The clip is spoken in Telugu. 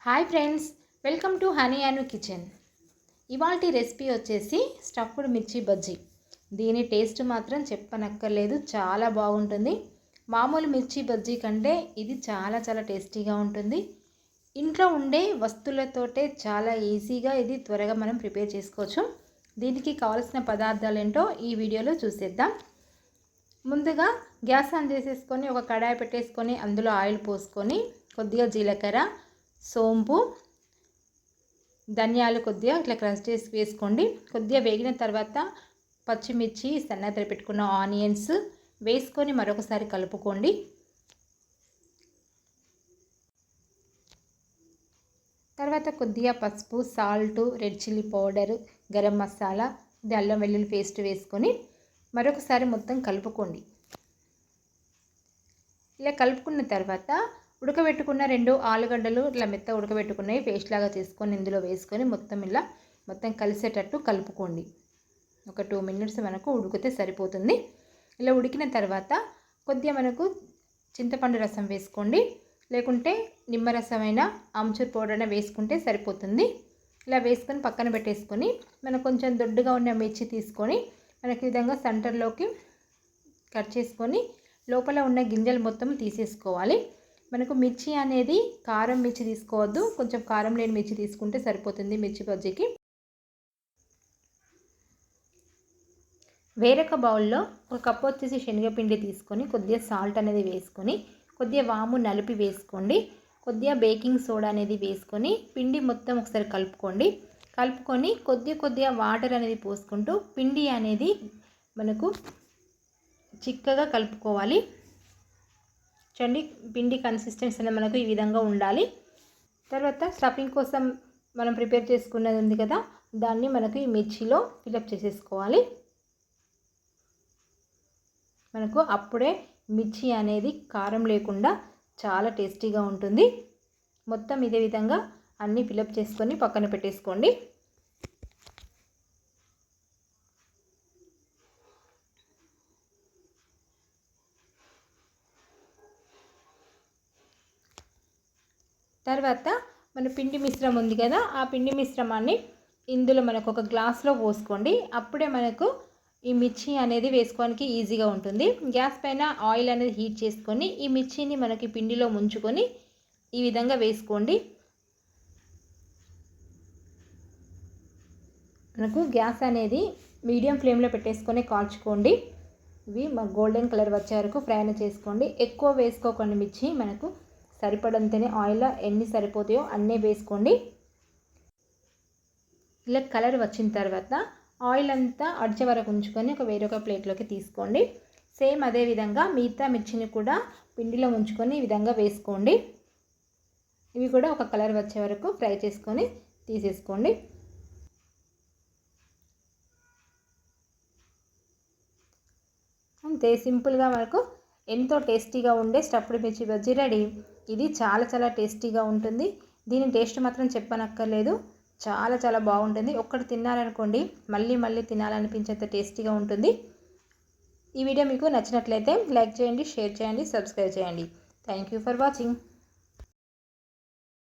Hi friends, welcome to honey Anu kitchen. ఇవాల్టి రెసిపీ వచ్చేసి స్టఫ్డ్ మిర్చి బజ్జీ. దీని టేస్ట్ మాత్రం చెప్పనక్కర్లేదు, చాలా బాగుంటుంది. మామూలు మిర్చి బజ్జీ కంటే ఇది చాలా టేస్టీగా ఉంటుంది. ఇంట్లో ఉండే వస్తువులతోటే చాలా ఈజీగా ఇది త్వరగా మనం ప్రిపేర్ చేసుకోవచ్చు. దీనికి కావాల్సిన పదార్థాలు ఏంటో ఈ వీడియోలో చూసేద్దాం. ముందుగా గ్యాస్ ఆన్ చేసేసుకొని ఒక కడాయి పెట్టేసుకొని అందులో ఆయిల్ పోసుకొని కొద్దిగా జీలకర్ర, సోంపు, ధనియాలు కొద్దిగా ఇట్లా క్రష్ చేసి వేసుకోండి. కొద్దిగా వేగిన తర్వాత పచ్చిమిర్చి, సన్నగా తరిగి పెట్టుకున్న ఆనియన్స్ వేసుకొని మరొకసారి కలుపుకోండి. తర్వాత కొద్దిగా పసుపు, salt, red chilli powder, garam masala, అల్లం వెల్లుల్లి పేస్ట్ వేసుకొని మరొకసారి మొత్తం కలుపుకోండి. ఇలా కలుపుకున్న తర్వాత ఉడకబెట్టుకున్న 2 ఆలుగడ్డలు ఇట్లా మెత్తగా ఉడకబెట్టుకున్నవి పేస్ట్ లాగా చేసుకొని ఇందులో వేసుకొని మొత్తం కలిసేటట్టు కలుపుకోండి. ఒక 2 మినిట్స్ మనకు ఉడికితే సరిపోతుంది. ఇలా ఉడికిన తర్వాత కొద్దిగా మనకు చింతపండు రసం వేసుకోండి, లేకుంటే నిమ్మరసమైన ఆమ్చూర్ పౌడర్ అయినా వేసుకుంటే సరిపోతుంది. ఇలా వేసుకొని పక్కన పెట్టేసుకొని మనకు కొంచెం దొడ్డుగా ఉన్న మిర్చి తీసుకొని మనకి ఈ విధంగా సెంటర్లోకి కట్ చేసుకొని లోపల ఉన్న గింజలు మొత్తం తీసేసుకోవాలి. మనకు మిర్చి అనేది కారం మిర్చి తీసుకోవద్దు, కొంచెం కారం లేని మిర్చి తీసుకుంటే సరిపోతుంది మిర్చి బజ్జీకి. వేరొక బౌల్లో ఒక కప్పు వచ్చేసి శనగపిండి తీసుకొని కొద్దిగా సాల్ట్ అనేది వేసుకొని కొద్దిగా వాము నలిపి వేసుకోండి. కొద్దిగా బేకింగ్ సోడా అనేది వేసుకొని పిండి మొత్తం ఒకసారి కలుపుకొని కొద్దిగా వాటర్ అనేది పోసుకుంటూ పిండి అనేది మనకు చిక్కగా కలుపుకోవాలి. చూడండి, పిండి కన్సిస్టెన్సీ అనేది మనకు ఈ విధంగా ఉండాలి. తర్వాత స్టఫింగ్ కోసం మనం ప్రిపేర్ చేసుకున్నది ఉంది కదా, దాన్ని మనకు ఈ మిర్చిలో ఫిలప్ చేసేసుకోవాలి. మనకు అప్పుడే మిర్చి అనేది కారం లేకుండా చాలా టేస్టీగా ఉంటుంది. మొత్తం ఇదే విధంగా అన్నీ ఫిలప్ చేసుకొని పక్కన పెట్టేసుకోండి. తర్వాత మన పిండి మిశ్రమం ఉంది కదా, ఆ పిండి మిశ్రమాన్ని ఇందులో మనకు ఒక గ్లాస్లో పోసుకోండి. అప్పుడే మనకు ఈ మిర్చి అనేది వేసుకోవడానికి ఈజీగా ఉంటుంది. గ్యాస్ పైన ఆయిల్ అనేది హీట్ చేసుకొని ఈ మిర్చిని మనకి పిండిలో ముంచుకొని ఈ విధంగా వేసుకోండి. మనకు గ్యాస్ అనేది మీడియం ఫ్లేమ్లో పెట్టేసుకొని కాల్చుకోండి. ఇవి గోల్డెన్ కలర్ వచ్చే వరకు ఫ్రై చేసుకోండి. ఎక్కువ వేసుకోకండి, మిర్చి మనకు సరిపడంతనే ఆయిల్ ఎన్ని సరిపోతాయో అన్నీ వేసుకోండి. ఇలా కలర్ వచ్చిన తర్వాత ఆయిల్ అంతా అడిచే వరకు ఉంచుకొని వేరొక ప్లేట్లోకి తీసుకోండి. సేమ్ అదే విధంగా మిగతా మిర్చిని కూడా పిండిలో ఉంచుకొని ఈ విధంగా వేసుకోండి. ఇవి కూడా ఒక కలర్ వచ్చే వరకు ఫ్రై చేసుకొని తీసేసుకోండి. అంతే, సింపుల్గా మనకు ఎంతో టేస్టీగా ఉండే స్టఫ్డ్ మిర్చి బజ్జీ రెడీ. ఇది చాలా టేస్టీగా ఉంటుంది. దీని టేస్ట్ మాత్రం చెప్పనక్కర్లేదు, చాలా బాగుంటుంది. ఒక్కటి తిన్నారనుకోండి మళ్ళీ తినాలనిపించేంత టేస్టీగా ఉంటుంది. ఈ వీడియో మీకు నచ్చినట్లయితే లైక్ చేయండి, షేర్ చేయండి, సబ్స్క్రైబ్ చేయండి. Thank you for watching.